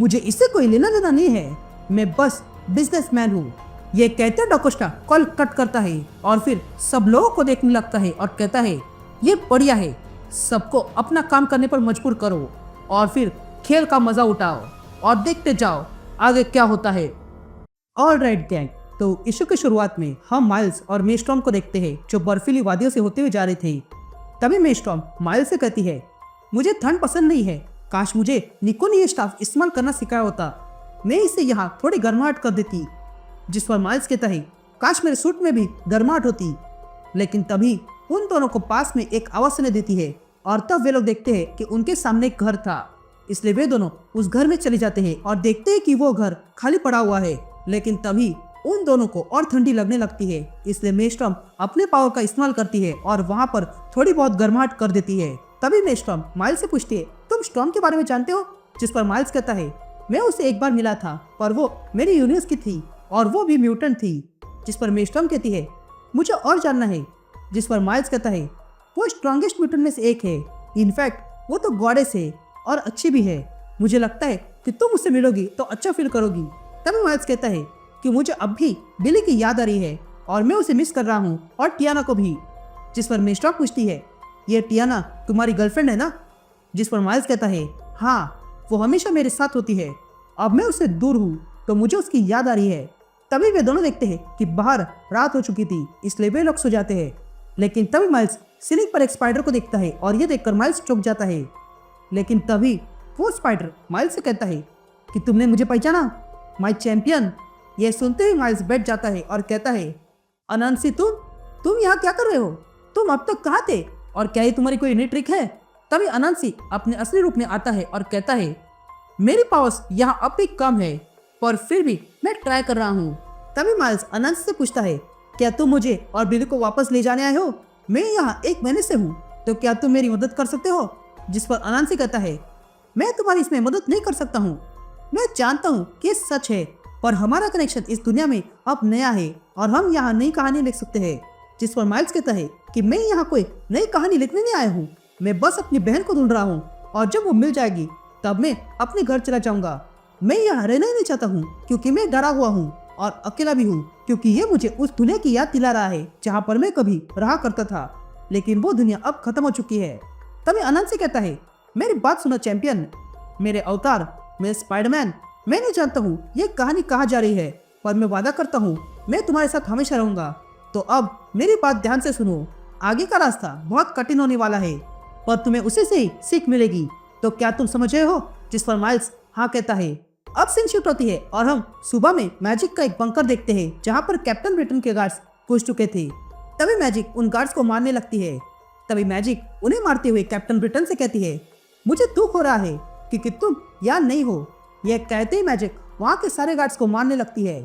मुझे इससे कोई लेना देना नहीं है, मैं बस बिजनेसमैन हूँ। ये कहते डकोस्टा कॉल कट करता है और फिर सब लोगों को देखने लगता है और कहता है ये बढ़िया है, सबको अपना काम करने पर मजबूर करो और फिर खेल का मजा उठाओ और देखते जाओ आगे क्या होता है। ऑलराइट गैंग, तो इशू की शुरुआत में हम माइल्स और मेस्टॉर्म को देखते हैं जो बर्फीली वादियों से होते हुए जा रहे थे। तभी मेस्टॉर्म माइल्स से कहती है मुझे ठंड पसंद नहीं है, काश मुझे निको ने ये स्टाफ इस्तेमाल करना सिखाया होता, मैं इसे यहाँ थोड़ी गर्माहट कर देती। जिस पर माइल्स कहता है काश मेरे सूट में भी गर्माहट होती। लेकिन तभी उन दोनों को पास में एक आवाज सुनाई देती है और तब वे लोग देखते हैं कि उनके सामने एक घर था। इसलिए वे दोनों उस घर में चले जाते हैं और देखते हैं कि वो घर खाली पड़ा हुआ है। लेकिन तभी उन दोनों को और ठंडी लगने लगती है, इसलिए मेस्टॉर्म अपने पावर का इस्तेमाल करती है और वहां पर थोड़ी बहुत गर्माहट कर देती है। तभी मेस्टॉर्म माइल्स से पूछती है तुम स्टॉर्म के बारे में जानते हो? जिस पर माइल्स कहता है मैं उसे एक बार मिला था पर वो मेरी यूनिवर्स की थी और वो भी म्यूटेंट थी। जिस पर मेस्टॉर्म कहती है मुझे और जानना है। जिस पर माइल्स कहता है वो स्ट्रॉन्गेस्ट म्यूटेंट में से एक है, इनफैक्ट वो तो गॉडेस है और अच्छी भी है। मुझे लगता है कि तुम उससे मिलोगी तो अच्छा फील करोगी। तभी माइल्स कहता है कि मुझे अब भी बिली की याद आ रही है और मैं उसे मिस कर रहा हूँ और टियाना को भी। जिस पर मेस्टॉर्म पूछती है ये टियाना तुम्हारी गर्लफ्रेंड है ना? जिस पर माइल्स कहता है हाँ, वो हमेशा मेरे साथ होती है, अब मैं उससे दूर हूँ तो मुझे उसकी याद आ रही है। तभी वे दोनों देखते हैं कि बाहर रात हो चुकी थी, इसलिए वे लोग सो जाते हैं। लेकिन तभी माइल्स सीलिंग पर एक स्पाइडर को देखता है और ये देखकर माइल्स चौंक जाता है। लेकिन तभी वो स्पाइडर माइल्स से कहता है कि तुमने मुझे पहचाना, माय चैंपियन। यह सुनते ही माइल्स बैठ जाता है और कहता है अनांसी तुम यहाँ क्या कर रहे हो? तुम अब तक कहाँ थे और क्या ये तुम्हारी कोई नई ट्रिक है? तभी अनांसी अपने असली रूप में आता है और कहता है मेरी पावर्स यहाँ अब भी कम है पर फिर भी मैं ट्राई कर रहा हूँ। तभी माइल्स अनांसी से पूछता है क्या तुम मुझे और बिली को वापस ले जाने आए हो? मैं यहाँ 1 महीने से हूँ, तो क्या तुम मेरी मदद कर सकते हो? जिस पर अनांसी कहता है मैं तुम्हारी इसमें मदद नहीं कर सकता हूँ। मैं जानता हूँ कि सच है पर हमारा कनेक्शन इस दुनिया में अब नया है और हम यहाँ नई कहानी लिख सकते हैं। जिस पर माइल्स कहता है कि मैं यहाँ कोई नई कहानी लिखने नहीं आया हूँ, मैं बस अपनी बहन को ढूंढ रहा हूँ और जब वो मिल जाएगी तब मैं अपने घर चला जाऊंगा। मैं यहाँ रहना ही नहीं चाहता हूँ क्योंकि मैं डरा हुआ हूँ और अकेला भी हूँ, क्योंकि ये मुझे उस दुनिया की याद दिला रहा है जहाँ पर मैं कभी रहा करता था, लेकिन वो दुनिया अब खत्म हो चुकी है। तभी अनांसी कहता है मेरी बात सुनो चैंपियन, मेरे अवतार, मैं स्पाइडरमैन, मैं नहीं जानता हूँ ये कहानी कहाँ जा रही है पर मैं वादा करता हूँ मैं तुम्हारे साथ हमेशा रहूंगा। तो अब मेरी बात ध्यान से सुनो, आगे का रास्ता बहुत कठिन होने वाला है पर तुम्हें उसे से ही सीख मिलेगी, तो क्या तुम समझ रहे हो? जिस पर माइल्स हाँ कहता है। अब सीन शिफ्ट होती है और हम सुबह में मैजिक का एक बंकर देखते हैं जहाँ पर कैप्टन ब्रिटेन के गार्ड्स घुस चुके थे। तभी मैजिक उन गार्ड्स को मारने लगती है। तभी मैजिक उन्हें मारते हुए कैप्टन ब्रिटेन से कहती है मुझे दुख हो रहा है क्योंकि तुम यहाँ नहीं हो। यह कहते ही मैजिक वहाँ के सारे गार्ड्स को मारने लगती है।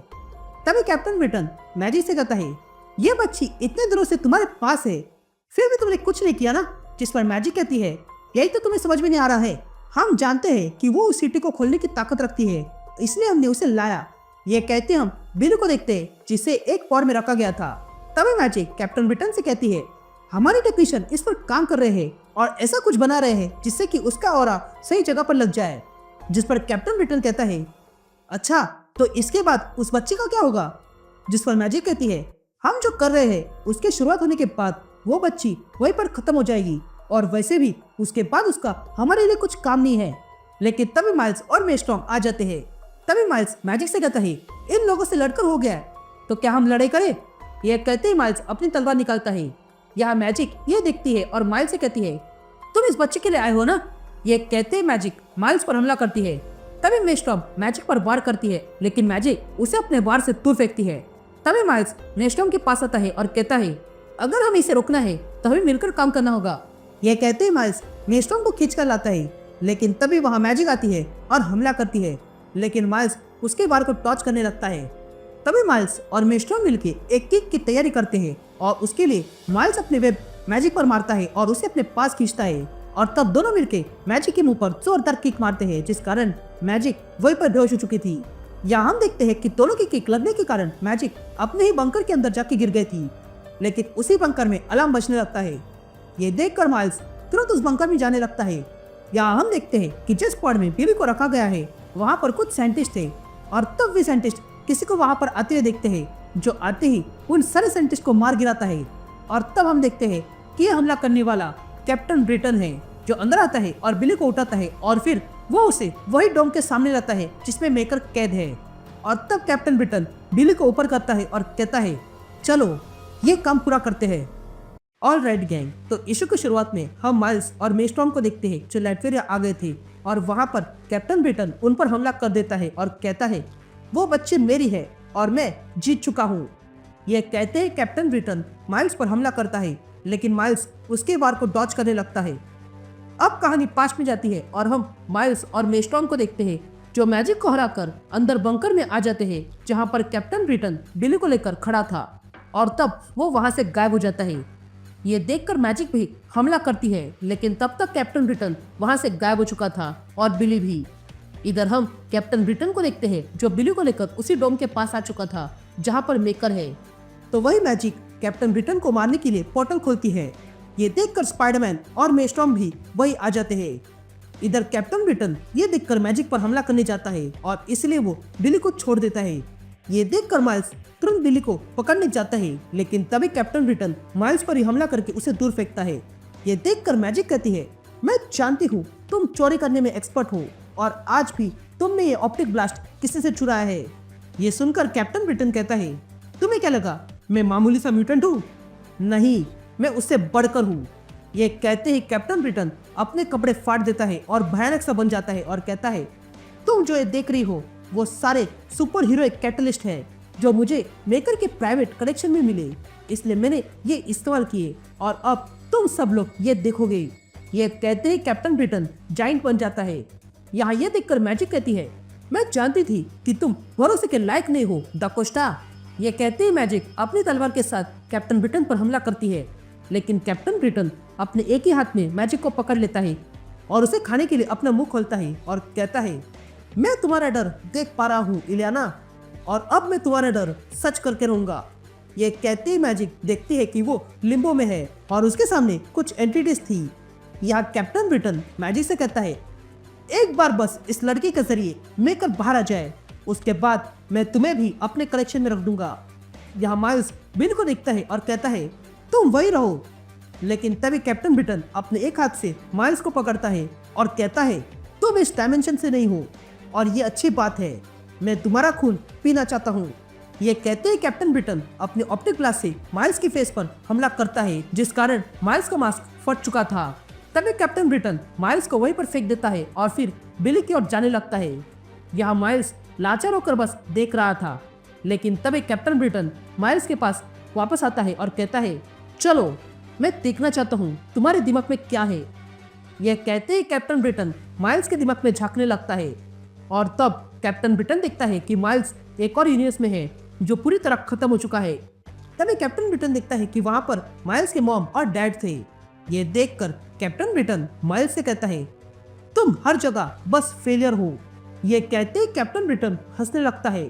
तभी कैप्टन ब्रिटेन मैजिक से कहता है ये बच्ची इतने दिनों से तुम्हारे पास है फिर भी तुमने कुछ नहीं किया ना? जिस पर मैजिक कहती है यही तो तुम्हें समझ में नहीं आ रहा है, हम जानते हैं कि वो उस सिटी को खोलने की ताकत रखती है इसलिए हमने उसे लाया। ये कहते हम बिली को देखते हैं जिसे एक पॉड में रखा गया था। तभी मैजिक कैप्टन ब्रिटेन से कहती है हमारे टेक्नीशियन इस पर काम कर रहे हैं और ऐसा कुछ बना रहे हैं जिससे कि उसका ऑरा सही जगह पर लग जाए। जिस पर कैप्टन ब्रिटेन कहता है अच्छा तो इसके बाद उस बच्चे का क्या होगा? जिस पर मैजिक कहती है हम जो कर रहे हैं उसके शुरुआत होने के बाद वो बच्ची वहीं पर खत्म हो जाएगी और वैसे भी उसके बाद उसका हमारे लिए कुछ काम नहीं है। लेकिन तभी माइल्स और मेस्टॉर्म आ जाते हैं। तभी माइल्स मैजिक से कहता है इन लोगों से लड़कर हो गया है तो क्या हम लड़ाई करें? यह कहते ही माइल्स अपनी तलवार निकालता है यहाँ मैजिक ये देखती है और माइल्स से कहती है, तुम इस बच्चे के लिए आए हो ना। ये कहते ही मैजिक माइल्स पर हमला करती है। तभी नेस्टॉर्म मैजिक पर वार करती है, लेकिन मैजिक उसे अपने वार से दूर फेंकती है। तभी माइल्स नेस्टॉर्म के पास आता है और कहता है, अगर हमें इसे रोकना है तो हमें मिलकर काम करना होगा। यह कहते ही माइल्स नेस्टॉर्म को खींच कर लाता है, लेकिन तभी वहाँ मैजिक आती है और हमला करती है, लेकिन माइल्स उसके वार को टॉर्च करने लगता है। तभी माइल्स और नेस्टॉर्म मिलकर एक किक की तैयारी करते हैं और उसके लिए माइल्स अपने वेब मैजिक पर मारता है और उसे अपने पास खींचता है, और तब दोनों मिलके मैजिक के मुंह पर जोरदार किक मारते हैं, जिस कारण मैजिक वहीं पर बेहोश हो चुकी थी। यहाँ हम देखते हैं कि दोनों की किक लगने के कारण मैजिक अपने ही बंकर के अंदर जाके गिर गई थी, लेकिन उसी बंकर में अलार्म बजने लगता है। ये देखकर माइल्स तुरंत उस बंकर में जाने लगता है। यहाँ हम देखते हैं कि जिस स्क्वाड में बिली को रखा गया है वहाँ पर कुछ साइंटिस्ट थे, और तब भी साइंटिस्ट किसी को वहाँ पर आते हुए देखते हैं, जो आते ही उन सारे साइंटिस्ट को मार गिराता है। और तब हम देखते हैं कि यह हमला करने वाला कैप्टन ब्रिटन है, जो अंदर आता है और बिली को उठाता है और फिर वो उसे वही डोम के सामने लाता है जिसमें मेकर कैद है। और तब कैप्टन ब्रिटन बिली को ऊपर करता है और कहता है, चलो ये काम पूरा करते हैं। ऑल राइट गैंग, तो इशू की शुरुआत में हम माइल्स और नेस्टॉर्म को देखते हैं जो लैटवेरिया आ गए थे, और वहाँ पर कैप्टन ब्रिटन उन पर हमला कर देता है और कहता है, वो बच्चे मेरी है और मैं जीत चुका हूँ। यह कहते ही कैप्टन ब्रिटन माइल्स पर हमला करता है, लेकिन माइल्स उसके वार को डॉच करने लगता है। अब कहानी पास में जाती है और हम माइल्स और नेस्टॉर्म को देखते हैं जो मैजिक को हराकर अंदर बंकर में आ जाते हैं, जहाँ पर कैप्टन ब्रिटन बिली को लेकर खड़ा था, और तब वो वहाँ से गायब हो जाता है। ये देखकर मैजिक भी हमला करती है, लेकिन तब तक कैप्टन ब्रिटन वहां से गायब हो चुका था और बिली भी। इधर हम कैप्टन ब्रिटन को देखते हैं जो बिली को लेकर उसी डोम के पास आ चुका था जहां पर मेकर है। तो वही मैजिक कैप्टन ब्रिटन को मारने के लिए पोर्टल खोलती है। ये देखकर स्पाइडरमैन और नेस्टॉर्म भी वही आ जाते हैं। इधर कैप्टन ब्रिटन ये देखकर मैजिक पर हमला करने जाता है और इसलिए वो बिली को छोड़ देता है। ये देखकर माइल्स तुरंत बिली को पकड़ने जाता है, लेकिन तभी कैप्टन ब्रिटन माइल्स पर ही हमला करके उसे दूर फेंकता है। ये देखकर मैजिक कहती है, मैं जानती हूँ तुम चोरी करने में एक्सपर्ट हो, और आज भी तुमने ये ऑप्टिक ब्लास्ट किसी से चुराया है। ये सुनकर कैप्टन ब्रिटन कहता है, तुम्हें क्या लगा मैं मामूली सा म्यूटेंट हूँ? नहीं, मैं उससे बढ़कर हूँ। ये कहते ही कैप्टन ब्रिटन अपने कपड़े फाड़ देता है और भयानक सा बन जाता है और कहता है, तुम जो ये देख रही हो वो सारे सुपर हीरोइक कैटलिस्ट है जो मुझे मेकर के प्राइवेट कलेक्शन में मिले, इसलिए मैंने ये इस्तेमाल किए, और अब तुम सब लोग ये देखोगे। ये कहते ही कैप्टन ब्रिटन जाइंट बन जाता है। यहाँ ये देखकर मैजिक कहती है, मैं जानती थी कि तुम भरोसे के लायक नहीं हो द कोस्टा। ये कहते ही मैजिक अपनी तलवार के साथ कैप्टन ब्रिटन पर हमला करती है, लेकिन कैप्टन ब्रिटन अपने एक ही हाथ में मैजिक को पकड़ लेता है और उसे खाने के लिए अपना मुंह खोलता है और कहता है, मैं तुम्हारा डर देख पा रहा हूँ इलियाना, और अब मैं तुम्हारा डर सच करके रहूंगा। ये कहते ही मैजिक देखती है कि वो लिम्बो में है और उसके सामने कुछ एंटिटीज थी। यहाँ कैप्टन ब्रिटन मैजिक से कहता है, एक बार बस इस लड़की के जरिए मेकर बाहर आ जाए, उसके बाद मैं तुम्हें भी अपने कलेक्शन में रख दूंगा। यहाँ माइल्स बिल को देखता है और कहता है, तुम वही रहो, लेकिन तभी कैप्टन ब्रिटन अपने एक हाथ से माइल्स को पकड़ता है और कहता है, तुम इस डायमेंशन से नहीं हो, और ये अच्छी बात है, मैं तुम्हारा खून पीना चाहता हूँ। ये कहते ही कैप्टन ब्रिटन अपने ऑप्टिक ग्लास से माइल्स के फेस पर हमला करता है, जिस कारण माइल्स का मास्क फट चुका था। तभी कैप्टन ब्रिटन माइल्स को वहीं पर फेंक देता है और फिर बिली की ओर जाने लगता है। यहाँ माइल्स लाचार होकर बस देख रहा था, लेकिन तभी कैप्टन ब्रिटन माइल्स के पास वापस आता है और कहता है, चलो मैं देखना चाहता हूँ तुम्हारे दिमाग में क्या है। यह कहते ही कैप्टन ब्रिटन माइल्स के दिमाग में झांकने लगता है, और तब कैप्टन ब्रिटन देखता है कि माइल्स एक और यूनिवर्स में है जो पूरी तरह खत्म हो चुका है। तभी कैप्टन ब्रिटन देखता है कि वहां पर माइल्स के मॉम और डैड थे। ये देखकर कैप्टन ब्रिटन माइल्स से कहता है, तुम हर जगह बस फेलियर हो। ये कहते ही कैप्टन ब्रिटन हंसने लगता है।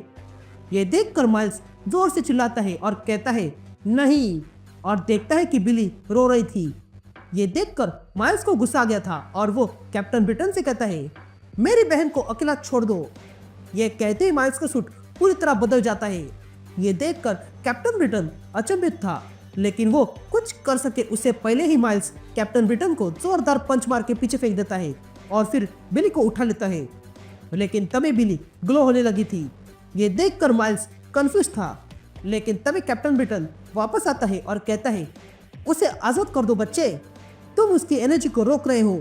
ये देखकर माइल्स जोर से चिल्लाता है और कहता है, नहीं, और देखता है कि बिली रो रही थी। ये देखकर माइल्स को गुस्सा आ गया था और वो कैप्टन ब्रिटन से कहता है, मेरी बहन को अकेला छोड़ दो। ये कहते ही माइल्स का सूट पूरी तरह बदल जाता है। ये देखकर कैप्टन ब्रिटन अचंभित था, लेकिन वो कुछ कर सके उससे पहले ही माइल्स कैप्टन ब्रिटन को जोरदार पंच मार के पीछे फेंक देता है और फिर बिली को उठा लेता है, लेकिन तभी बिली ग्लो होने लगी थी। ये देखकर माइल्स कंफ्यूज था, लेकिन तभी कैप्टन ब्रिटन वापस आता है और कहता है, उसे आजाद कर दो बच्चे, तुम उसकी एनर्जी को रोक रहे हो।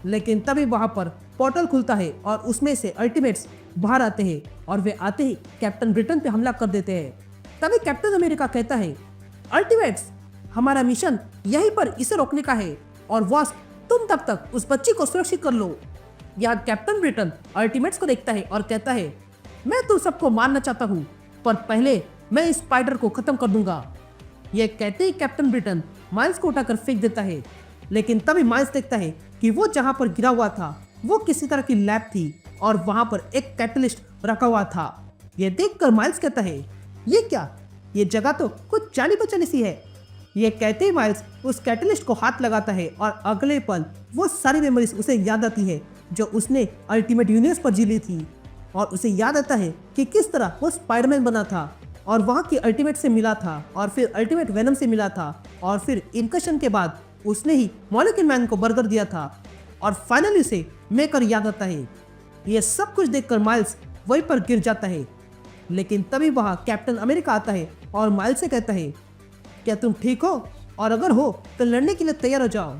लेकिन तभी वहां पर पोर्टल खुलता है और उसमें से अल्टीमेट्स बाहर आते हैं और वे आते ही कैप्टन ब्रिटेन पे हमला कर देते हैं। तभी कैप्टन अमेरिका कहता है, अल्टीमेट्स, हमारा मिशन यहीं पर इसे रोकने का है और वास्प, तुम तब तक उस बच्ची को सुरक्षित कर लो। यहाँ कैप्टन ब्रिटेन अल्टीमेट्स को देखता है और कहता है, मैं तुम सबको मारना चाहता हूँ, पर पहले मैं इस स्पाइडर को खत्म कर दूंगा। यह कहते ही कैप्टन ब्रिटेन माइल्स को उठाकर फेंक देता है। लेकिन तभी माइल्स देखता है कि वो जहाँ पर गिरा हुआ था वो किसी तरह की लैब थी और वहां पर एक कैटलिस्ट रखा हुआ था। यह देखकर माइल्स कहता है, ये क्या, ये जगह तो कुछ जानी पहचानी सी है। ये कहते ही माइल्स उस कैटलिस्ट को हाथ लगाता है और अगले पल वो सारी मेमोरीज उसे याद आती है जो उसने अल्टीमेट यूनिवर्स पर जी ली थी। और उसे याद आता है कि किस तरह वो स्पाइडरमैन बना था और वहाँ की अल्टीमेट से मिला था और फिर अल्टीमेट वेनम से मिला था और फिर इनकशन के बाद उसने ही मॉलिक्यूल मैन को बर्गर दिया था और फाइनली उसे मेकर याद आता है। ये सब कुछ देखकर माइल्स वहीं पर गिर जाता है। लेकिन तभी वहाँ कैप्टन अमेरिका आता है और माइल्स से कहता है, क्या तुम ठीक हो, और अगर हो तो लड़ने के लिए तैयार हो जाओ।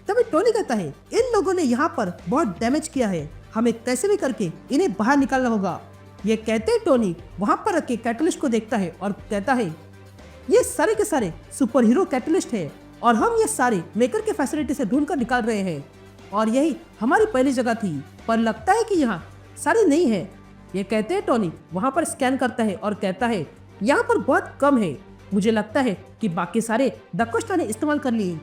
तभी टोनी कहता है, इन लोगों ने यहाँ पर बहुत डैमेज किया है, हमें कैसे भी करके इन्हें बाहर निकालना होगा। ये कहते ही टोनी वहां पर रखे कैटलिस्ट को देखता है और कहता है, ये सारे के सारे सुपर हीरो कैटलिस्ट है और हम ये सारे मेकर के फैसिलिटी से ढूंढ कर निकाल रहे हैं और यही हमारी पहली जगह थी, पर लगता है कि यहाँ सारी नहीं है। ये कहते हैं टोनी वहां पर स्कैन करता है और कहता है, यहाँ पर बहुत कम है, मुझे लगता है कि बाकी सारे डकोस्टा ने इस्तेमाल कर लिए।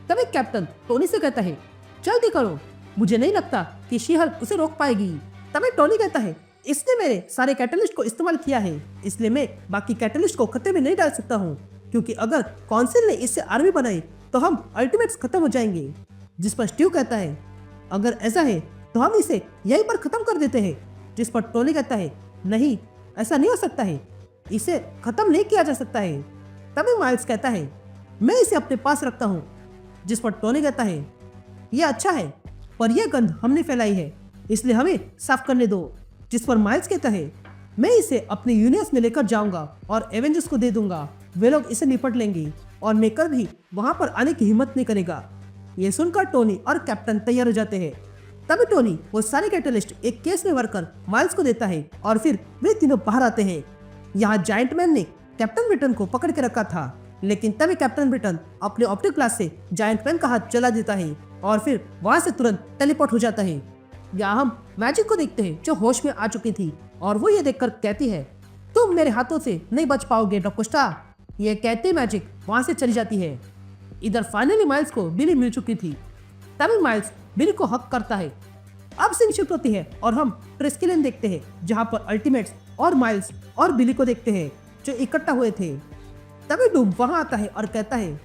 तभी कैप्टन टोनी से कहता है, जल्दी करो, मुझे नहीं लगता कि शी-हल्क उसे रोक पाएगी। तभी टोनी कहता है, इसने मेरे सारे कैटलिस्ट को इस्तेमाल किया है, इसलिए मैं बाकी कैटलिस्ट को खतरे में नहीं डाल सकता हूँ, क्योंकि अगर काउंसिल ने इससे आर्मी बनाई तो हम अल्टीमेट्स खत्म हो जाएंगे। जिस पर स्टीव कहता है, अगर ऐसा है तो हम इसे यहीं पर खत्म कर देते हैं। जिस पर टोनी कहता है, नहीं, ऐसा नहीं हो सकता है, इसे खत्म नहीं किया जा सकता है। तभी माइल्स कहता है, मैं इसे अपने पास रखता हूँ। जिस पर टोनी कहता है, यह अच्छा है, पर यह गंध हमने फैलाई है, इसलिए हमें साफ करने दो। जिस पर माइल्स कहता है, मैं इसे अपने यूनिवर्स में लेकर जाऊंगा और एवेंजर्स को दे दूंगा, वे लोग इसे निपट लेंगे और मेकर भी वहां पर आने की हिम्मत नहीं करेगा। ये सुनकर टोनी और कैप्टन तैयार हो जाते हैं। तभी टोनी वो सारे कैटलिस्ट एक केस में भरकर माइल्स को देता है और फिर वे तीनों बाहर आते हैं। यहाँ जायंट मैन ने कैप्टन ब्रिटेन को पकड़ के रखा था, लेकिन तभी कैप्टन ब्रिटेन अपने ऑप्टिक ग्लास से जायंट मैन का हाथ चला देता है और फिर वहां से तुरंत टेलीपोर्ट हो जाता है। यहाँ हम मैजिक को देखते हैं जो होश में आ चुकी थी और वो ये देखकर कहती है, तुम मेरे हाथों से नहीं बच पाओगे डकोस्टा। ये कहते मैजिक वहां से चली जाती है। इधर फाइनली माइल्स को बिली मिल चुकी थी। तभी माइल्स बिली को हक करता है। अब सीन शिफ्ट होती है और हम ट्रेस्किलन देखते हैं जहां पर अल्टीमेट्स और माइल्स और बिली को देखते हैं जो इकट्ठा हुए थे। तभी डूम वहां आता है और कहता है,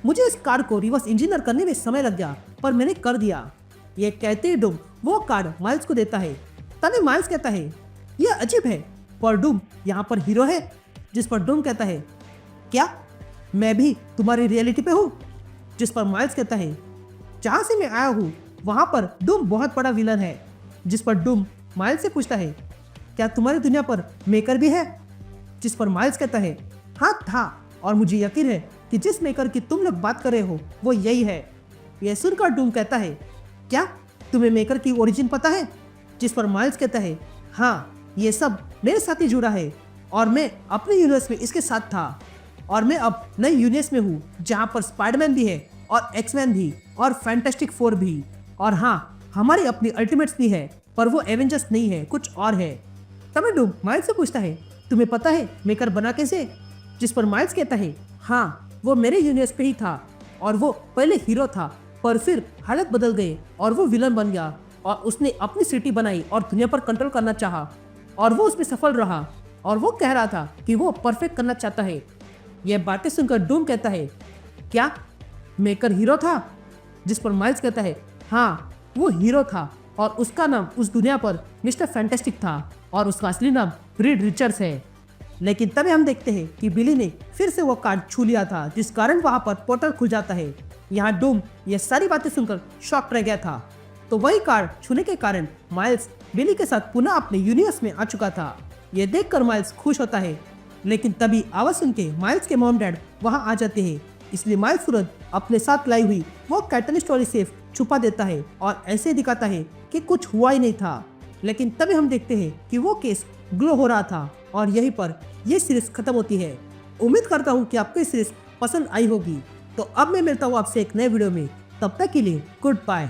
मुझे इस कार को रिवर्स इंजीनियर करने में समय लग गया, पर मैंने कर दिया। ये कहते ही डूम वो कार्ड माइल्स को देता है। तभी माइल्स कहता है, यह अजीब है, पर डूम यहाँ पर हीरो है। जिस पर डूम कहता है, क्या मैं भी तुम्हारी रियलिटी पे हूँ? जिस पर माइल्स कहता है, जहाँ से मैं आया हूँ वहाँ पर डूम बहुत बड़ा विलन है। जिस पर डूम माइल्स से पूछता है, क्या तुम्हारी दुनिया पर मेकर भी है? जिस पर माइल्स कहता है, हाँ था, और मुझे यकीन है कि जिस मेकर की तुम लोग बात कर रहे हो वो यही है। यह सुनकर डूम कहता है, क्या तुम्हें मेकर की ओरिजिन पता है? जिस पर माइल्स कहता है, हाँ, ये सब मेरे साथ ही जुड़ा है और मैं अपने यूनिवर्स में इसके साथ था और मैं अब नए यूनिवर्स में हूँ जहाँ पर स्पाइडरमैन भी है और एक्समैन भी और फैंटास्टिक फोर भी, और हाँ, हमारी अपनी अल्टीमेट्स भी है, पर वो एवेंजर्स नहीं है, कुछ और है। तभी डूम माइल्स से पूछता है, तुम्हें पता है मेकर बना कैसे? जिस पर माइल्स कहता है, हाँ, वो मेरे यूनिवर्स पे ही था और वो पहले हीरो था, पर फिर हालत बदल गए और वो विलन बन गया और उसने अपनी सिटी बनाई और दुनिया पर कंट्रोल करना चाहा और वो उसमें सफल रहा और वो कह रहा था कि वो परफेक्ट करना चाहता है। यह बातें सुनकर डूम कहता है, क्या मेकर हीरो था? जिस पर माइल्स कहता है, हाँ, वो हीरो था और उसका नाम उस दुनिया पर मिस्टर फैंटास्टिक था और उसका असली नाम रीड रिचर्ड्स है। लेकिन तभी हम देखते हैं कि बिली ने फिर से वो कार्ड छू लिया था, जिस कारण वहां पर पोर्टल खुल जाता है। यहाँ डूम ये सारी बातें सुनकर शॉक रह गया था। तो वही कार्ड छूने के कारण माइल्स बिली के साथ पुनः अपने यूनिवर्स में आ चुका था। ये देखकर माइल्स खुश होता है, लेकिन तभी आवाज सुन के माइल्स के मॉम डैड वहां आ जाते हैं इसलिए माइल्स तुरंत अपने साथ लाई हुई वो कैटलिस्ट वाली सेफ छुपा देता है और ऐसे दिखाता है कि कुछ हुआ ही नहीं था। लेकिन तभी हम देखते हैं कि वो केस ग्लो हो रहा था और यहीं पर ये सीरीज खत्म होती है। उम्मीद करता हूँ कि आपको ये सीरीज पसंद आई होगी। तो अब मैं मिलता हूँ आपसे एक नए वीडियो में, तब तक के लिए गुड बाय।